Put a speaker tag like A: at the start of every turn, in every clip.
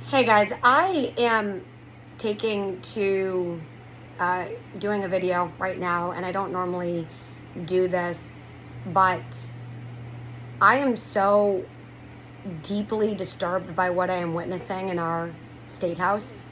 A: Hey guys, I am taking to doing a video right now, and I don't normally do this, but I am so deeply disturbed by what I am witnessing in our state house.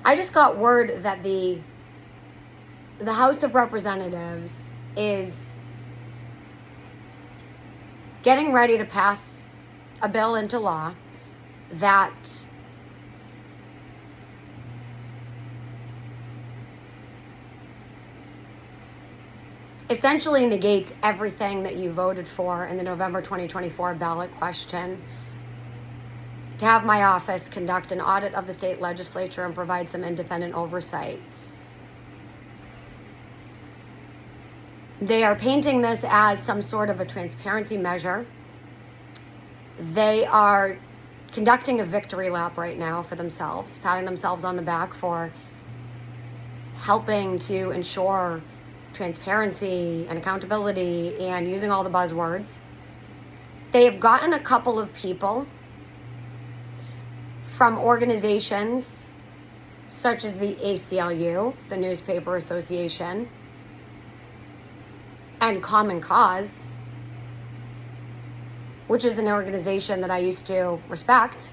A: I just got word that the House of Representatives is getting ready to pass a bill into law that essentially negates everything that you voted for in the November 2024 ballot question, to have my office conduct an audit of the state legislature and provide some independent oversight. They are painting this as some sort of a transparency measure. They are conducting a victory lap right now for themselves, patting themselves on the back for helping to ensure transparency and accountability and using all the buzzwords. They have gotten a couple of people from organizations such as the ACLU, the Newspaper Association, and Common Cause, which is an organization that I used to respect.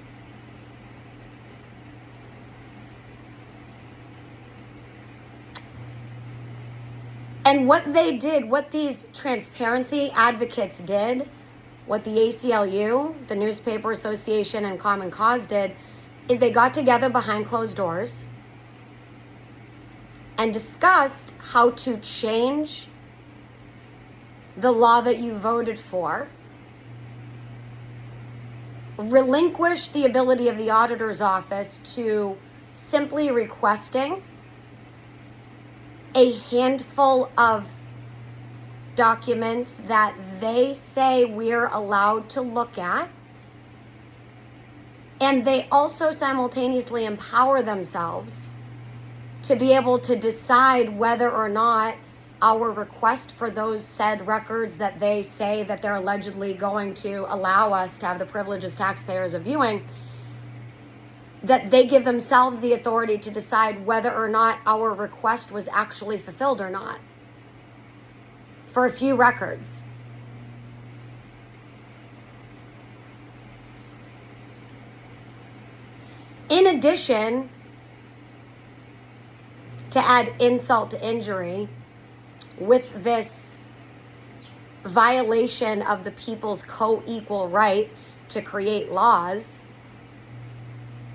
A: And what they did, what these transparency advocates did, what the ACLU, the Newspaper Association, and Common Cause did, is they got together behind closed doors and discussed how to change the law that you voted for, relinquish the ability of the auditor's office to simply requesting a handful of documents that they say we're allowed to look at. And they also simultaneously empower themselves to be able to decide whether or not our request for those said records that they say that they're allegedly going to allow us to have the privilege as taxpayers of viewing, that they give themselves the authority to decide whether or not our request was actually fulfilled or not for a few records. In addition, to add insult to injury, with this violation of the people's co-equal right to create laws,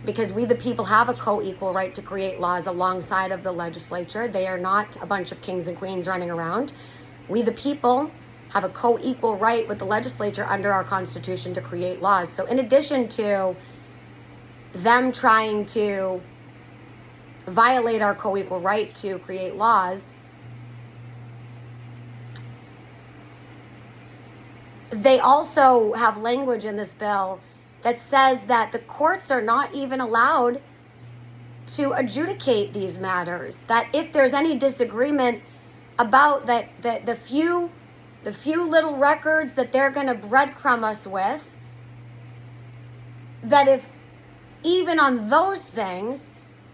A: because we the people have a co-equal right to create laws alongside of the legislature. They are not a bunch of kings and queens running around. We the people have a co-equal right with the legislature under our Constitution to create laws. So in addition to them trying to violate our co-equal right to create laws, they also have language in this bill that says that the courts are not even allowed to adjudicate these matters. That if there's any disagreement about the few little records that they're going to breadcrumb us with, that if even on those things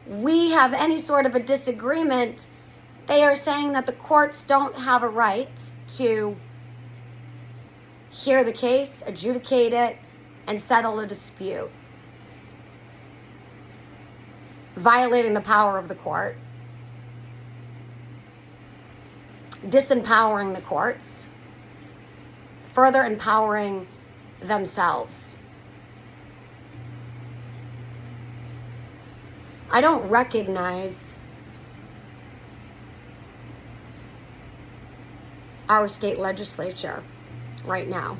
A: we have any sort of a disagreement, they are saying that the courts don't have a right to hear the case, adjudicate it, and settle a dispute, violating the power of the court, disempowering the courts, further empowering themselves. I don't recognize our state legislature right now.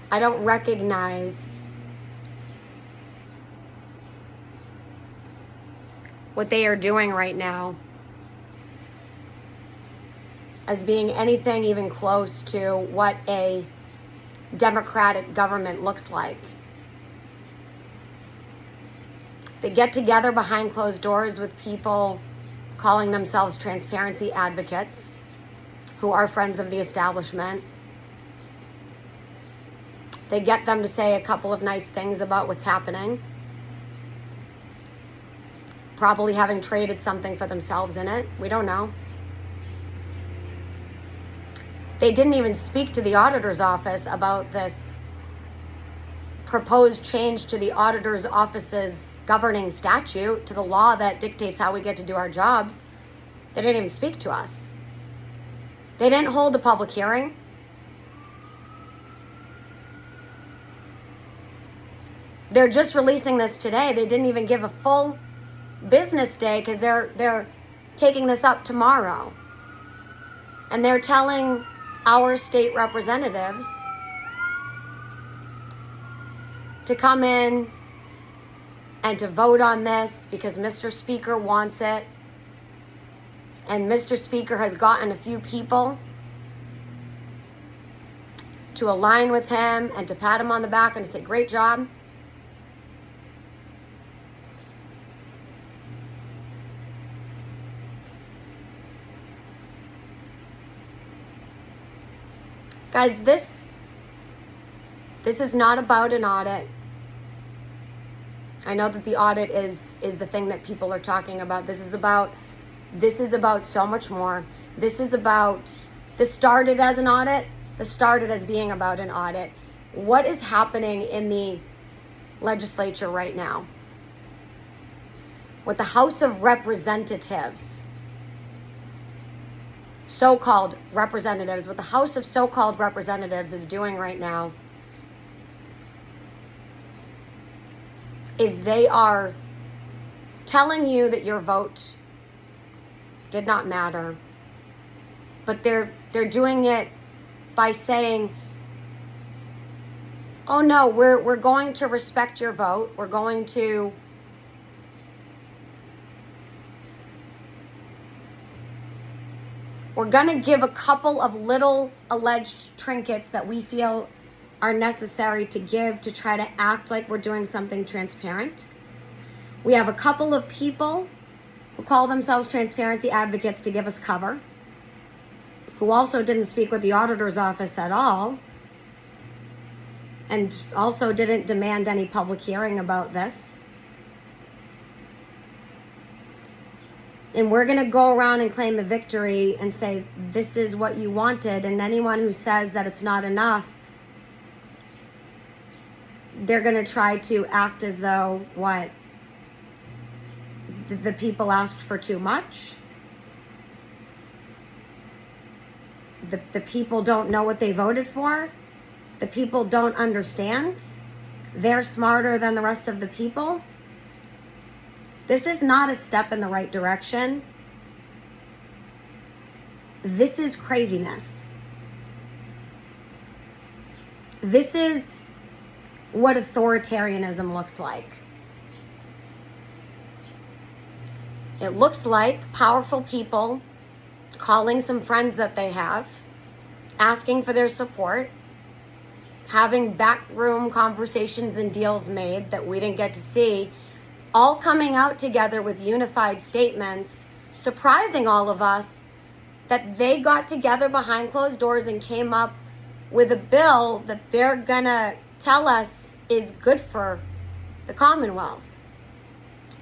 A: I don't recognize what they are doing right now as being anything even close to what a democratic government looks like. They get together behind closed doors with people calling themselves transparency advocates who are friends of the establishment. They get them to say a couple of nice things about what's happening, probably having traded something for themselves in it. We don't know. They didn't even speak to the auditor's office about this proposed change to the auditor's office's governing statute, to the law that dictates how we get to do our jobs. They didn't even speak to us. They didn't hold a public hearing. They're just releasing this today. They didn't even give a full business day because they're taking this up tomorrow. And they're telling our state representatives to come in and to vote on this because Mr. Speaker wants it. And Mr. Speaker has gotten a few people to align with him and to pat him on the back and to say, great job. Guys, this is not about an audit. I know that the audit is the thing that people are talking about. This is about so much more. This started as an audit. This started as being about an audit. What is happening in the legislature right now with the House of Representatives, so-called representatives, what the House of so-called representatives is doing right now is they are telling you that your vote did not matter, but they're doing it by saying, oh no, we're going to respect your vote. We're going to give a couple of little alleged trinkets that we feel are necessary to give to try to act like we're doing something transparent. We have a couple of people who call themselves transparency advocates to give us cover, who also didn't speak with the auditor's office at all, and also didn't demand any public hearing about this. And we're going to go around and claim a victory and say, this is what you wanted. And anyone who says that it's not enough, they're going to try to act as though, what? The people asked for too much? The people don't know what they voted for? The people don't understand? They're smarter than the rest of the people? This is not a step in the right direction. This is craziness. This is what authoritarianism looks like. It looks like powerful people calling some friends that they have, asking for their support, having backroom conversations and deals made that we didn't get to see, all coming out together with unified statements, surprising all of us that they got together behind closed doors and came up with a bill that they're gonna tell us is good for the Commonwealth.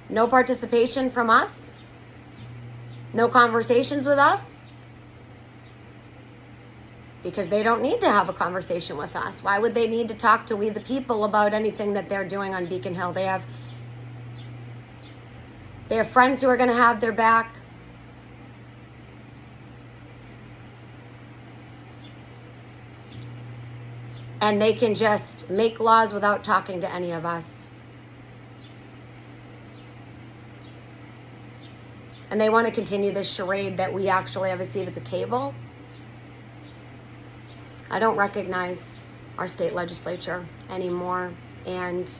A: No participation from us, no conversations with us, because they don't need to have a conversation with us. Why would they need to talk to we the people about anything that they're doing on Beacon Hill? They have friends who are going to have their back. And they can just make laws without talking to any of us. And they want to continue this charade that we actually have a seat at the table. I don't recognize our state legislature anymore. And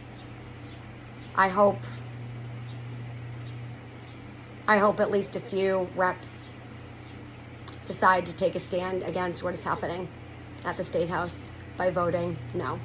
A: I hope at least a few reps decide to take a stand against what is happening at the State House by voting no.